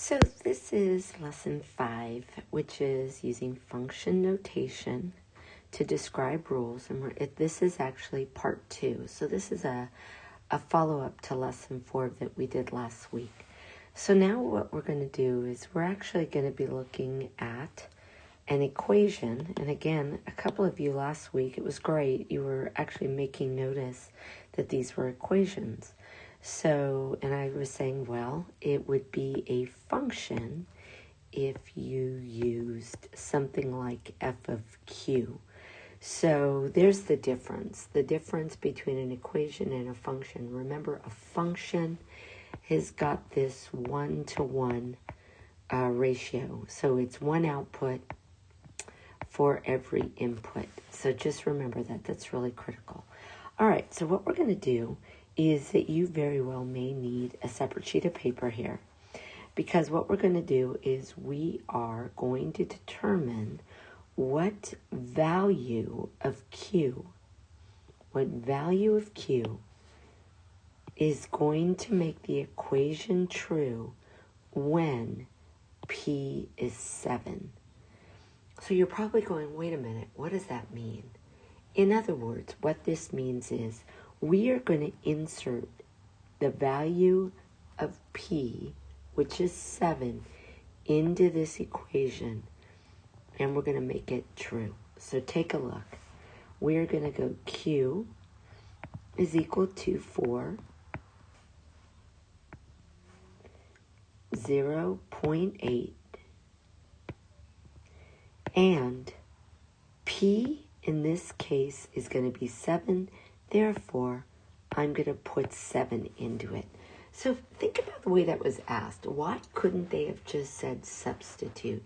So this is lesson 5, which is using function notation to describe rules. And this is actually part 2. So this is a follow-up to lesson 4 that we did last week. So now what we're going to do is we're actually going to be looking at an equation. And again, a couple of you last week, it was great. You were actually making notice that these were equations. So, and I was saying, well, it would be a function if you used something like f of q. So there's the difference between an equation and a function. Remember, a function has got this 1-to-1 ratio. So it's one output for every input. So just remember that. That's really critical. All right, so what we're going to do is that you very well may need a separate sheet of paper here, because what we're going to do is we are going to determine what value of q is going to make the equation true when p is 7. So you're probably going, wait a minute, what does that mean? In other words, what this means is we are going to insert the value of p, which is 7, into this equation, and we're going to make it true. So take a look. We're going to go q is equal to 4, 0.8, and p in this case is going to be 7. Therefore, I'm going to put 7 into it. So think about the way that was asked. Why couldn't they have just said substitute?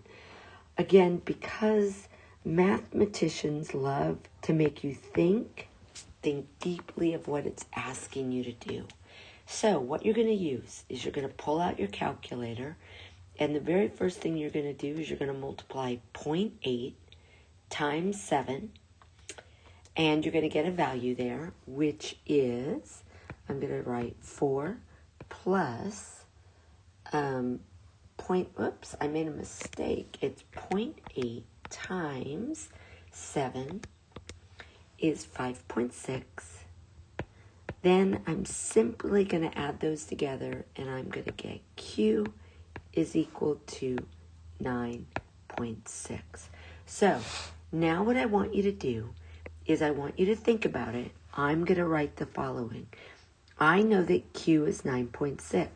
Again, because mathematicians love to make you think deeply of what it's asking you to do. So what you're going to use is you're going to pull out your calculator, and the very first thing you're going to do is you're going to multiply 0.8 times 7, and you're going to get a value there, which is, I'm going to write 4 plus, I made a mistake. It's 0.8 times 7 is 5.6. Then I'm simply going to add those together, and I'm going to get q is equal to 9.6. So now what I want you to do is I want you to think about it. I'm going to write the following. I know that q is 9.6.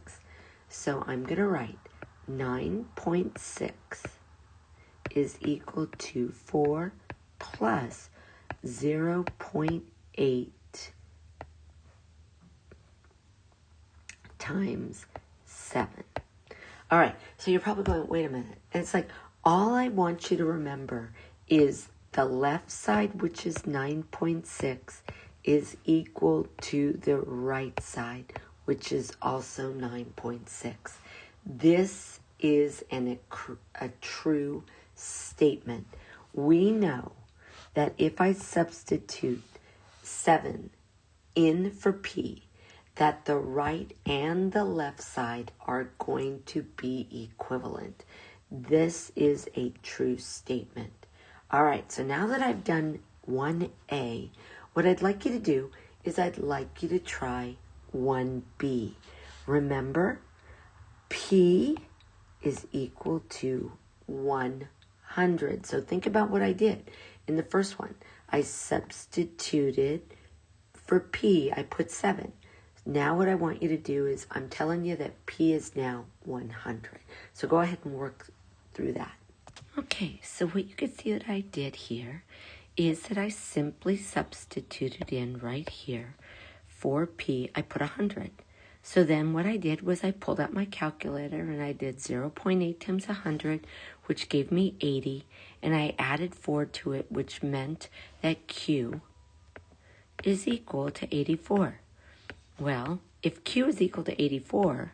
So I'm going to write 9.6 is equal to 4 plus 0.8 times 7. All right, so you're probably going, wait a minute. And it's like, all I want you to remember is the left side, which is 9.6, is equal to the right side, which is also 9.6. This is a true statement. We know that if I substitute 7 in for p, that the right and the left side are going to be equivalent. This is a true statement. All right, so now that I've done 1a, what I'd like you to do is I'd like you to try 1b. Remember, p is equal to 100. So think about what I did in the first one. I substituted for p, I put 7. Now what I want you to do is I'm telling you that p is now 100. So go ahead and work through that. Okay, so what you can see that I did here is that I simply substituted in right here for p, I put 100. So then what I did was I pulled out my calculator and I did 0.8 times 100, which gave me 80, and I added 4 to it, which meant that q is equal to 84. Well, if q is equal to 84,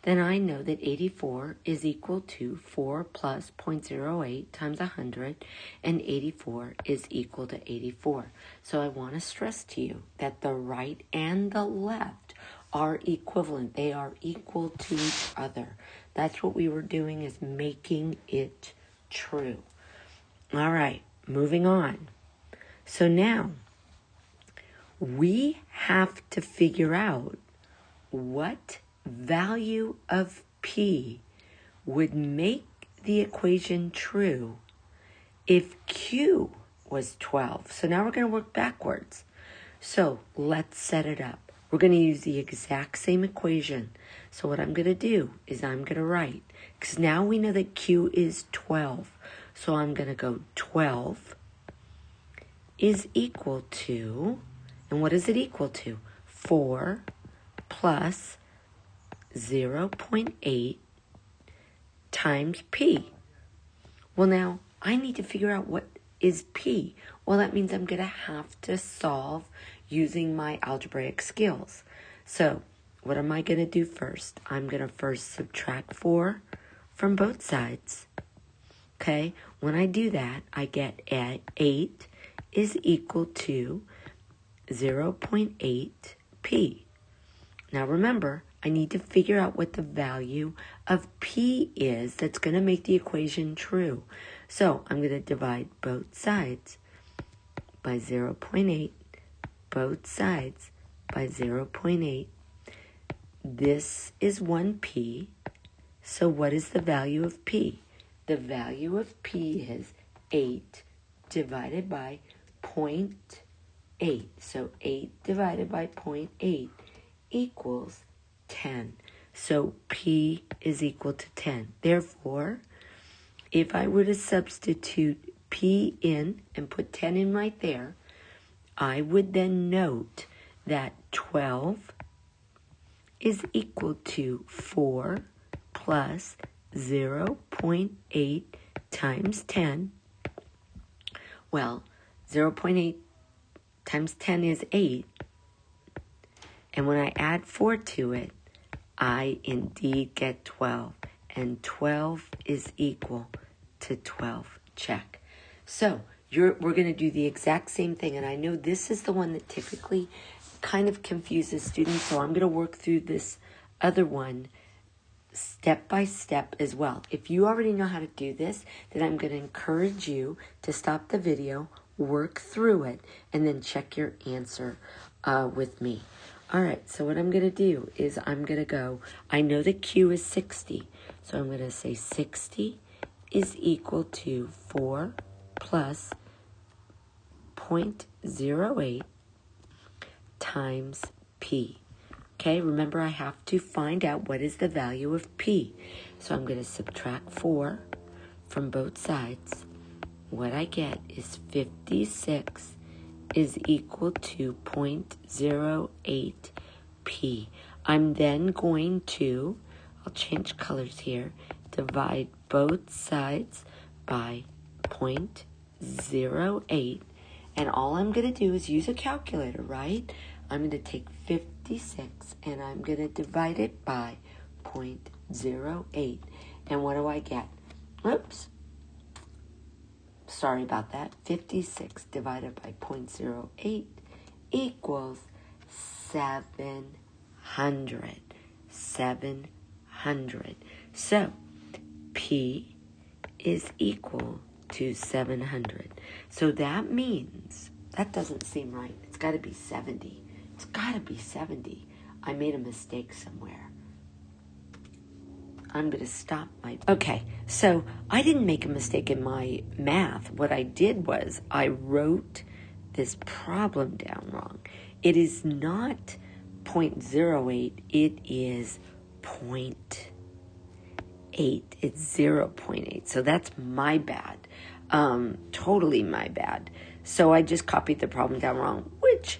then I know that 84 is equal to 4 plus 0.08 times 100, and 84 is equal to 84. So I want to stress to you that the right and the left are equivalent. They are equal to each other. That's what we were doing, is making it true. All right, moving on. So now we have to figure out what value of P would make the equation true if Q was 12. So now we're going to work backwards. So let's set it up. We're going to use the exact same equation. So what I'm going to do is I'm going to write, because now we know that Q is 12. So I'm going to go 12 is equal to, and what is it equal to? 4 plus 0.8 times P. Well, now I need to figure out what is P. Well, that means I'm going to have to solve using my algebraic skills. So what am I going to do first? I'm going to first subtract 4 from both sides. Okay, when I do that, I get 8 is equal to 0.8 P. Now remember, I need to figure out what the value of P is that's going to make the equation true. So I'm going to divide both sides by 0.8, both sides by 0.8. This is 1P. So what is the value of P? The value of P is 8 divided by 0.8. So 8 divided by 0.8 equals 10. So P is equal to 10. Therefore, if I were to substitute P in and put 10 in right there, I would then note that 12 is equal to 4 plus 0.8 times 10. Well, 0.8 times 10 is 8. And when I add 4 to it, I indeed get 12. And 12 is equal to 12. Check. So we're going to do the exact same thing. And I know this is the one that typically kind of confuses students. So I'm going to work through this other one step by step as well. If you already know how to do this, then I'm going to encourage you to stop the video, work through it, and then check your answer with me. All right, so what I'm going to do is I'm going to go, I know that Q is 60, so I'm going to say 60 is equal to 4 plus 0.08 times P. Okay, remember I have to find out what is the value of P. So I'm going to subtract 4 from both sides. What I get is 56 is equal to 0.08 P. I'm then going to, I'll change colors here, divide both sides by 0.08. And all I'm going to do is use a calculator, right? I'm going to take 56 and I'm going to divide it by 0.08. And what do I get? Oops. Sorry about that. 56 divided by 0.08 equals 700. 700. So, P is equal to 700. So that means, that doesn't seem right. It's got to be 70. It's got to be 70. I made a mistake somewhere. I'm going to stop my... Okay, so I didn't make a mistake in my math. What I did was I wrote this problem down wrong. It is not 0.08. It is 0.8. It's 0.8. So that's my bad. Totally my bad. So I just copied the problem down wrong, which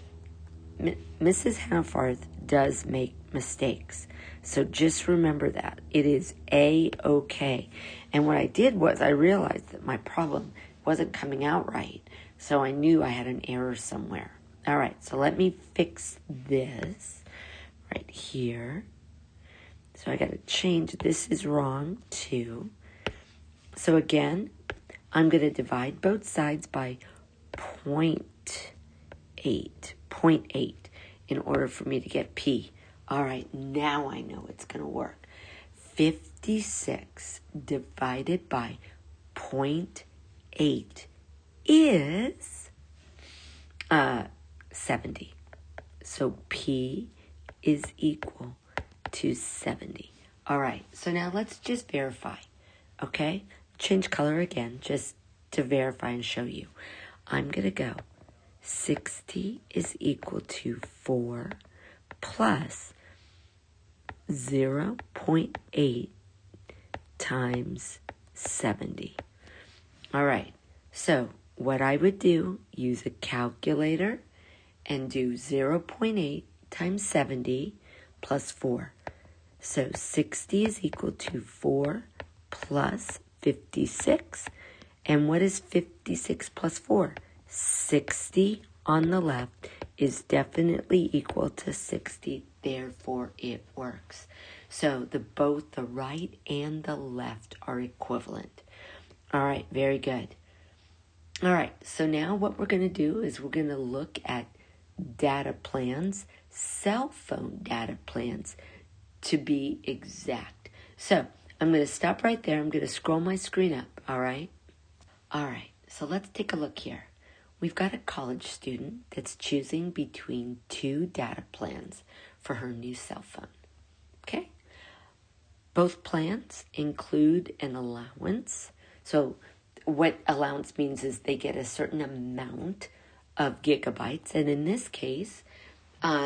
Mrs. Hanafarth does make mistakes. So just remember that. It is A-okay. And what I did was I realized that my problem wasn't coming out right. So I knew I had an error somewhere. All right, so let me fix this right here. So I got to change. This is wrong too. So again, I'm going to divide both sides by 0.8 in order for me to get P. All right, now I know it's going to work. 56 divided by 0.8 is 70. So P is equal to 70. All right, so now let's just verify, okay? Change color again just to verify and show you. I'm going to go 60 is equal to 4 plus 0.8 times 70. All right, so what I would do, use a calculator and do 0.8 times 70 plus 4. So 60 is equal to 4 plus 56. And what is 56 plus 4? 60 on the left is definitely equal to 60. Therefore, it works. So both the right and the left are equivalent. All right, very good. All right, so now what we're going to do is we're going to look at data plans, cell phone data plans, to be exact. So I'm going to stop right there. I'm going to scroll my screen up, all right? All right, so let's take a look here. We've got a college student that's choosing between 2 data plans for her new cell phone, okay? Both plans include an allowance. So what allowance means is they get a certain amount of gigabytes, and in this case,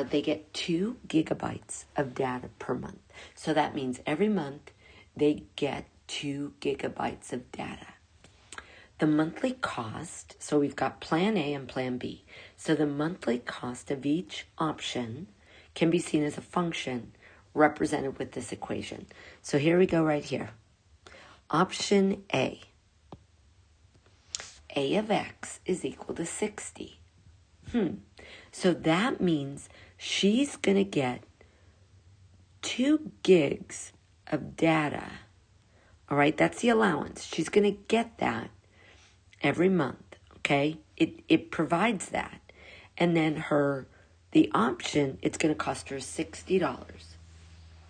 they get 2 gigabytes of data per month. So that means every month they get 2 gigabytes of data. The monthly cost, so we've got Plan A and Plan B. So the monthly cost of each option can be seen as a function represented with this equation. So here we go right here. Option A. A of X is equal to 60. So that means she's going to get 2 gigs of data. All right, that's the allowance. She's going to get that every month, okay? It provides that. And then the option, it's going to cost her $60.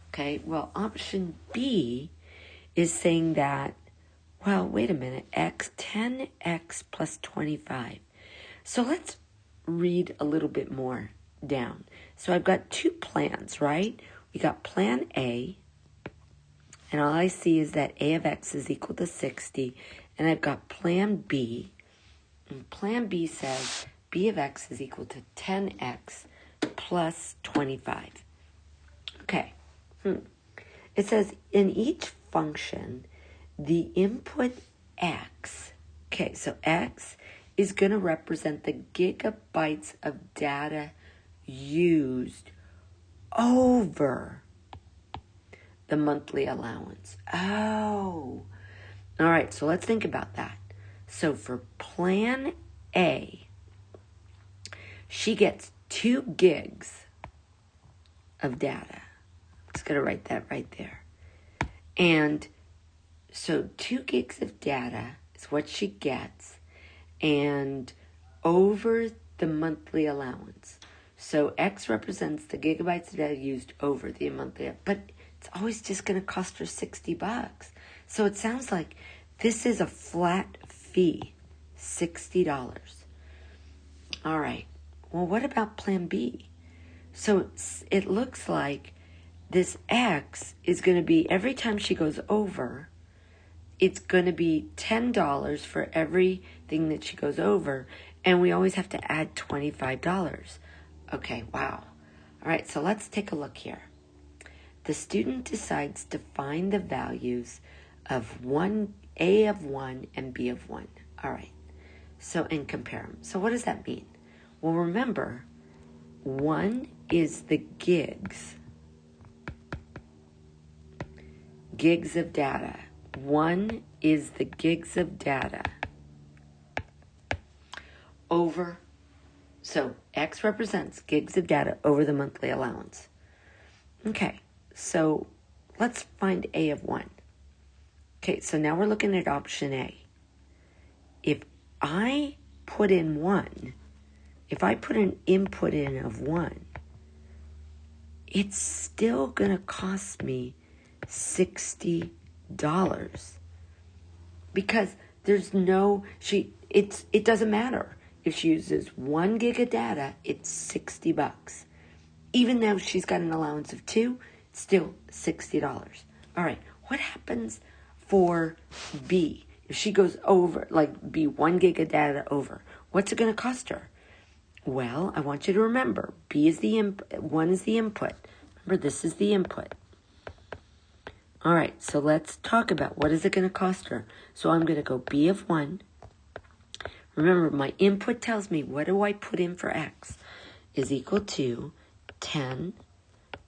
Okay, well, option B is saying that, well, wait a minute, 10x plus 25. So let's read a little bit more down. So I've got 2 plans, right? We got Plan A, and all I see is that A of X is equal to 60, and I've got Plan B, and Plan B says B of X is equal to 10x plus 25. Okay. It says in each function, the input X, okay, so X is going to represent the gigabytes of data used over the monthly allowance. Oh, all right, so let's think about that. So for Plan A, she gets 2 gigs of data. I'm just going to write that right there. And so 2 gigs of data is what she gets, and over the monthly allowance. So X represents the gigabytes of data used over the monthly, but it's always just going to cost her $60. So it sounds like this is a flat fee, $60. All right. Well, what about Plan B? So it looks like this X is going to be, every time she goes over, it's going to be $10 for everything that she goes over, and we always have to add $25. Okay, wow. All right, so let's take a look here. The student decides to find the values of A of 1 and B of 1. All right, so and compare them. So what does that mean? Well, remember, 1 is the gigs of data. 1 is the gigs of data over, so X represents gigs of data over the monthly allowance. Okay, so let's find A of 1. Okay, so now we're looking at option A. If I put in 1, if I put an input in of 1, it's still going to cost me $60 because there's no, it doesn't matter. If she uses 1 gig of data, it's $60. Even though she's got an allowance of 2, it's still $60. All right, what happens for B? If she goes over, like B, 1 gig of data over, what's it going to cost her? Well, I want you to remember, B is the 1 is the input. Remember, this is the input. All right, so let's talk about what is it going to cost her. So I'm going to go B of 1. Remember, my input tells me what do I put in for X is equal to 10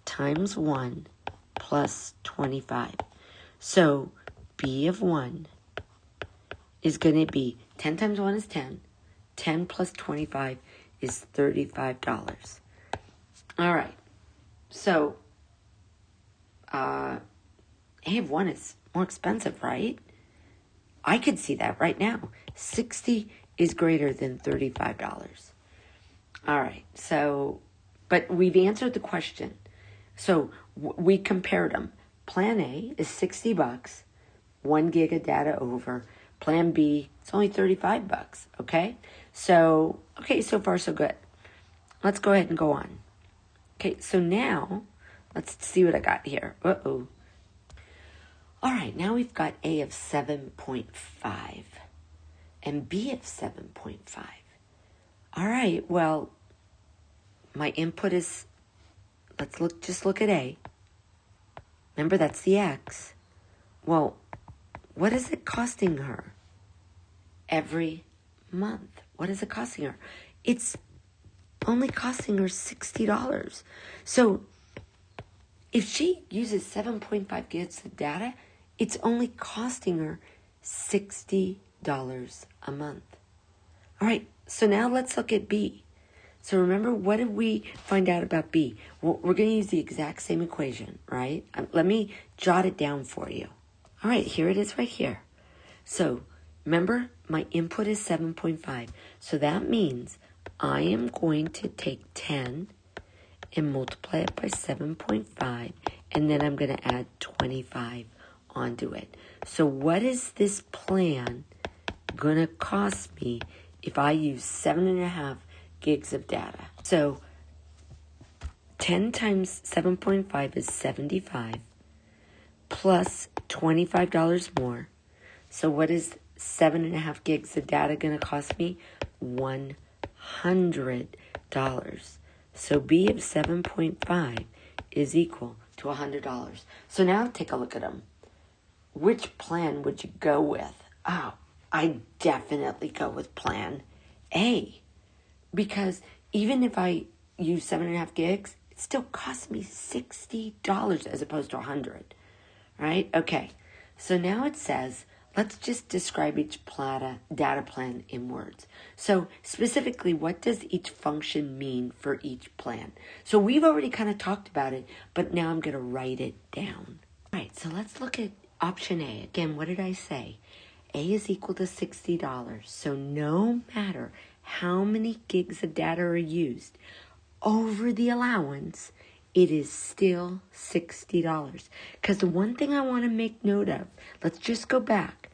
times 1 plus 25. So B of 1 is going to be 10 times 1 is 10. 10 plus 25 is $35. All right. So A of 1 is more expensive, right? I could see that right now. 60 is greater than $35. All right. So, but we've answered the question. So we compared them. Plan A is $60, 1 gig of data over. Plan B, it's only $35, okay? So, okay, so far so good. Let's go ahead and go on. Okay, so now, let's see what I got here. Uh-oh. All right, now we've got A of 7.5 and B of 7.5. All right, well, my input is, just look at A. Remember, that's the X. Well, what is it costing her every month? What is it costing her? It's only costing her $60. So if she uses 7.5 gigs of data, it's only costing her $60 a month. All right, so now let's look at B. So remember, what did we find out about B? Well, we're going to use the exact same equation, right? Let me jot it down for you. All right, here it is right here. So remember, my input is 7.5. So that means I am going to take 10 and multiply it by 7.5, and then I'm going to add 25 onto it. So what is this plan going to cost me if I use 7.5 gigs of data? So 10 times 7.5 is 75 plus $25 more. So what is 7.5 gigs of data going to cost me? $100. So B of 7.5 is equal to $100. So now take a look at them. Which plan would you go with? Oh, I definitely go with plan A. Because even if I use 7.5 gigs, it still costs me $60 as opposed to $100. Right? Okay. So now it says, let's just describe each data plan in words. So specifically, what does each function mean for each plan? So we've already kind of talked about it, but now I'm going to write it down. All right, so let's look at option A. Again, what did I say? A is equal to $60. So no matter how many gigs of data are used over the allowance, it is still $60. Because the one thing I want to make note of, let's just go back.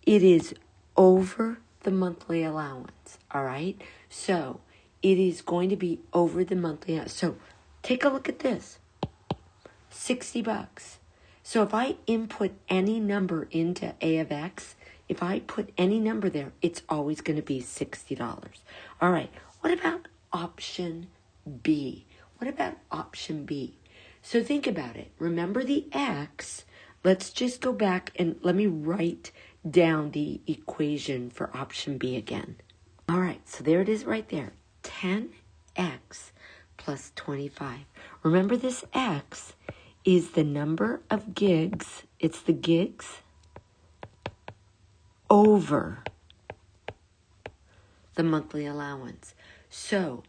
It is over the monthly allowance, all right? So it is going to be over the monthly allowance. So take a look at this, $60. So if I input any number into A of X, if I put any number there, it's always going to be $60. All right, what about option B? What about option B? So think about it. Remember the X. Let's just go back and let me write down the equation for option B again. All right, so there it is right there. 10x plus 25. Remember, this X is the number of gigs. It's the gigs over the monthly allowance. So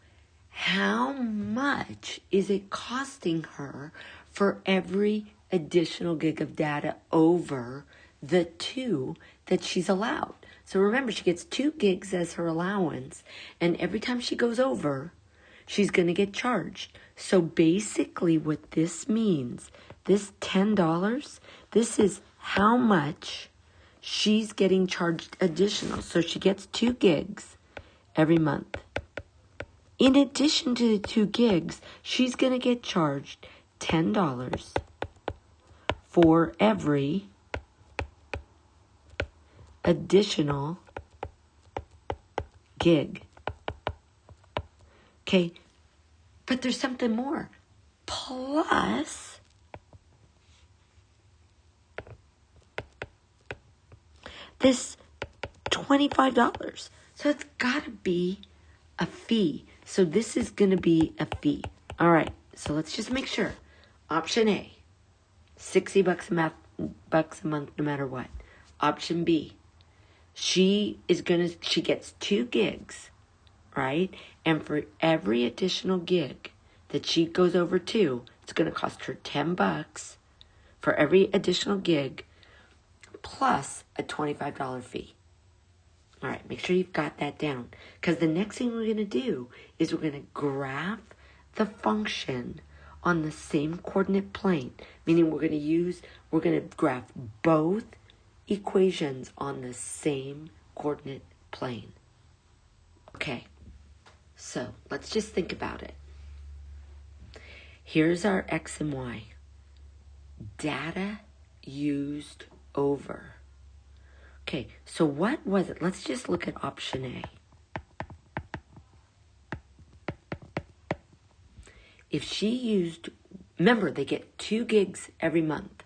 how much is it costing her for every additional gig of data over the 2 that she's allowed? So remember, she gets 2 gigs as her allowance, and every time she goes over, she's going to get charged. So basically what this means, this $10, this is how much she's getting charged additional. So she gets 2 gigs every month. In addition to the 2 gigs, she's going to get charged $10 for every additional gig. Okay, but there's something more. Plus, this $25. So it's got to be a fee. So this is going to be a fee. All right, so let's just make sure. Option A, $60 a month no matter what. Option B, she gets 2 gigs, right? And for every additional gig that she goes over to, it's going to cost her $10 for every additional gig plus a $25 fee. All right, make sure you've got that down. Because the next thing we're going to do is we're going to graph the function on the same coordinate plane. Meaning we're going to graph both equations on the same coordinate plane. Okay, so let's just think about it. Here's our X and Y. Data used over. Okay, so what was it? Let's just look at option A. If she used, remember, they get 2 gigs every month.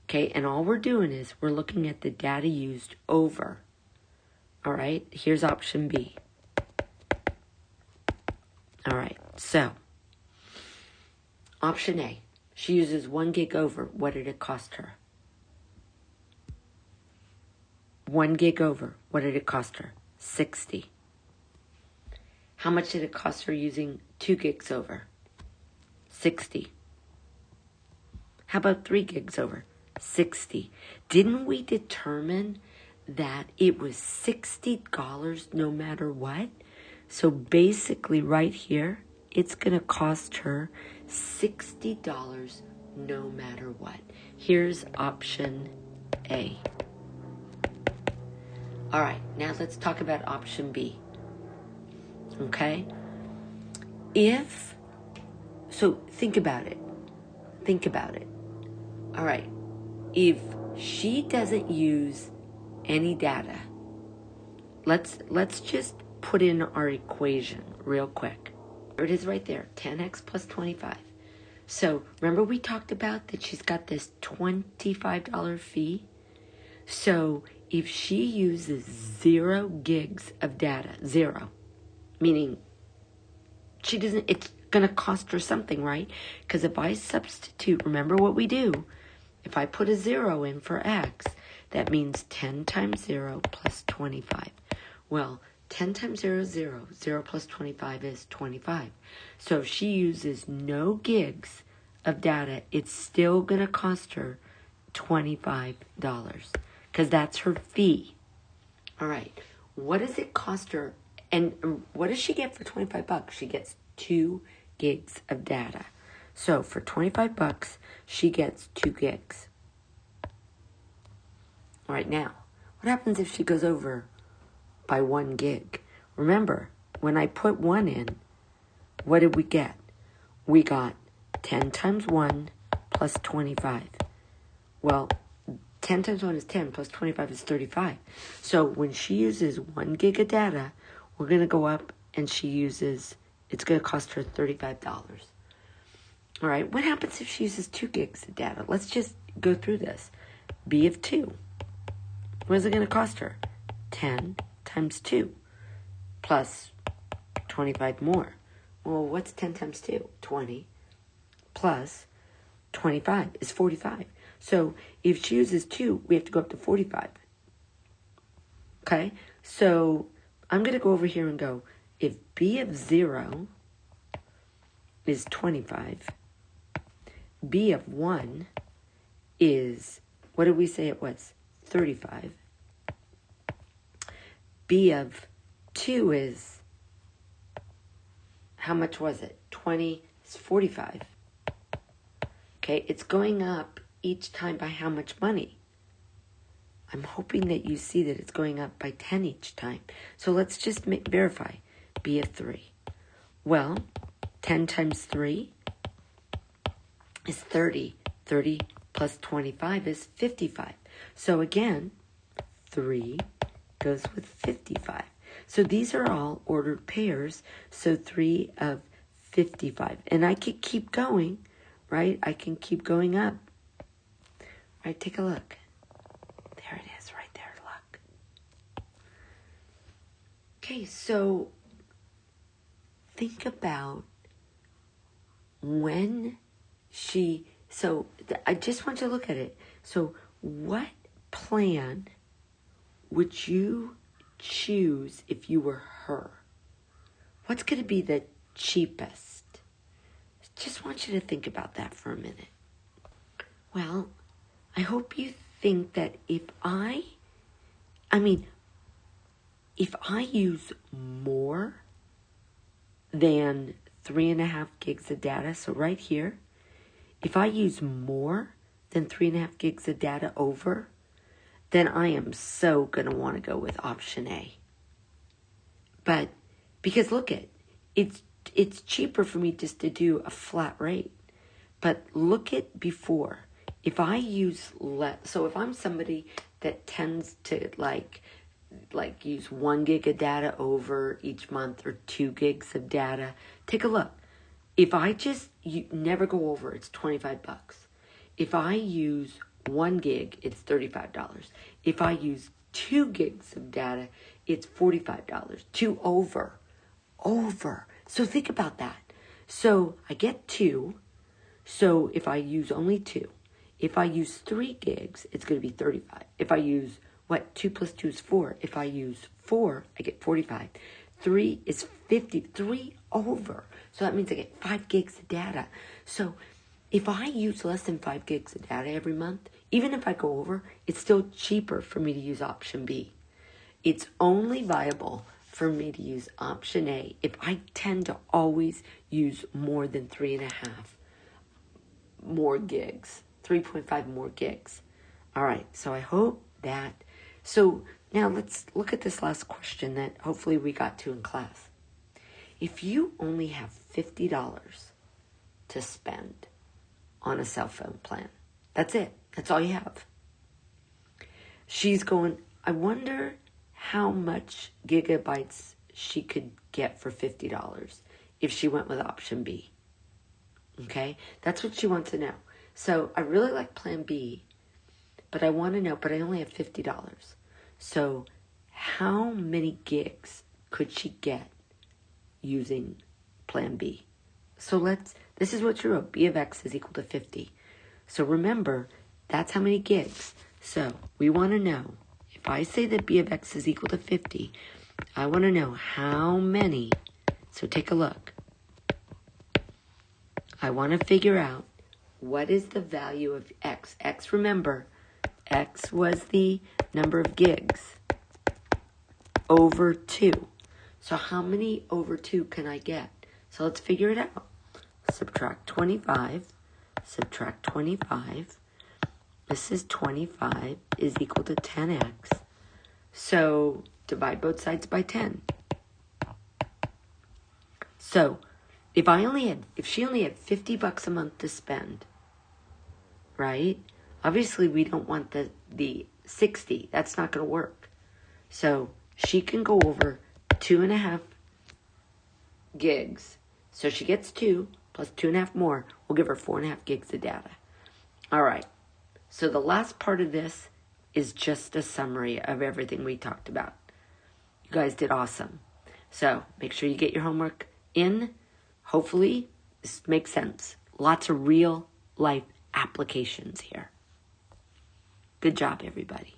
Okay, and all we're doing is we're looking at the data used over. All right, here's option B. All right, so option A, she uses 1 gig over. What did it cost her? 1 gig over. What did it cost her? $60. How much did it cost her using 2 gigs over? $60. How about 3 gigs over? $60. Didn't we determine that it was $60 no matter what? So basically right here, it's going to cost her $60 no matter what. Here's option A. All right, now let's talk about option B. Okay? So think about it. All right, if she doesn't use any data, let's just put in our equation real quick. There it is right there, 10x plus 25. So remember we talked about that she's got this $25 fee? So if she uses 0 gigs of data, 0, meaning it's going to cost her something, right? Because if I substitute, remember what we do, if I put a 0 in for x, that means 10 times 0 plus 25. Well, 10 times 0 is 0. 0 plus 25 is 25. So if she uses no gigs of data, it's still going to cost her $25 because that's her fee. All right. What does it cost her? And what does she get for $25? She gets 2 gigs of data. So for $25, she gets 2 gigs. All right, now, what happens if she goes over by 1 gig? Remember, when I put 1 in, what did we get? We got 10 times 1 plus 25. Well, 10 times 1 is 10 plus 25 is 35. So when she uses 1 gig of data, we're going to go up and it's going to cost her $35. All right, what happens if she uses 2 gigs of data? Let's just go through this. B of 2. What is it going to cost her? 10 times 2 plus 25 more. Well, what's 10 times 2? 20 plus 25 is 45. So if she uses 2, we have to go up to 45. Okay, so I'm going to go over here and go, if B of 0 is 25, B of 1 is, what did we say it was? 35. B of 2 is, how much was it? 20 is 45. Okay, it's going up each time by how much money? I'm hoping that you see that it's going up by 10 each time. So let's just verify. B of 3. Well, 10 times 3 is 30. 30 plus 25 is 55. So again, 3 goes with 55. So these are all ordered pairs. So 3 of 55. And I could keep going, right? I can keep going up. Right, take a look. There it is, right there, look. Okay, so think about when I just want you to look at it. So what plan would you choose if you were her? What's going to be the cheapest? Just want you to think about that for a minute. Well, I hope you think that if I use more than 3.5 gigs of data, so right here, if I use more than 3.5 gigs of data over, then I am so going to want to go with option A. But, because look it's cheaper for me just to do a flat rate. But look at before. If I use less, so if I'm somebody that tends to like use 1 gig of data over each month or 2 gigs of data, take a look. If you never go over, it's $25. If I use 1 gig, it's $35. If I use 2 gigs of data, it's $45. 2 over. So think about that. So I get 2. So if I use only 2, if I use 3 gigs, it's going to be 35. If I use 2 plus 2 is 4. If I use 4, I get 45. 3 is 50. 3 over. So that means I get 5 gigs of data. So if I use less than 5 gigs of data every month, even if I go over, it's still cheaper for me to use option B. It's only viable for me to use option A if I tend to always use more than 3.5 more gigs, 3.5 more gigs. All right, so I hope that. So now let's look at this last question that hopefully we got to in class. If you only have $50 to spend on a cell phone plan, that's it. That's all you have. She's going, I wonder how much gigabytes she could get for $50 if she went with option B. Okay? That's what she wants to know. So I really like plan B, but I want to know, but I only have $50. So how many gigs could she get using plan B? So this is what you wrote. B of X is equal to 50. So remember, that's how many gigs. So we want to know, if I say that B of X is equal to 50, I want to know how many. So take a look. I want to figure out what is the value of X. X, remember, X was the number of gigs over 2. So how many over 2 can I get? So let's figure it out. Subtract 25. Subtract 25. This is 25 is equal to 10x. So divide both sides by 10. So if she only had $50 a month to spend, right? Obviously we don't want the 60. That's not going to work. So she can go over 2.5 gigs. So she gets 2 plus 2.5 more. We'll give her 4.5 gigs of data. All right. So the last part of this is just a summary of everything we talked about. You guys did awesome. So make sure you get your homework in. Hopefully this makes sense. Lots of real life applications here. Good job, everybody.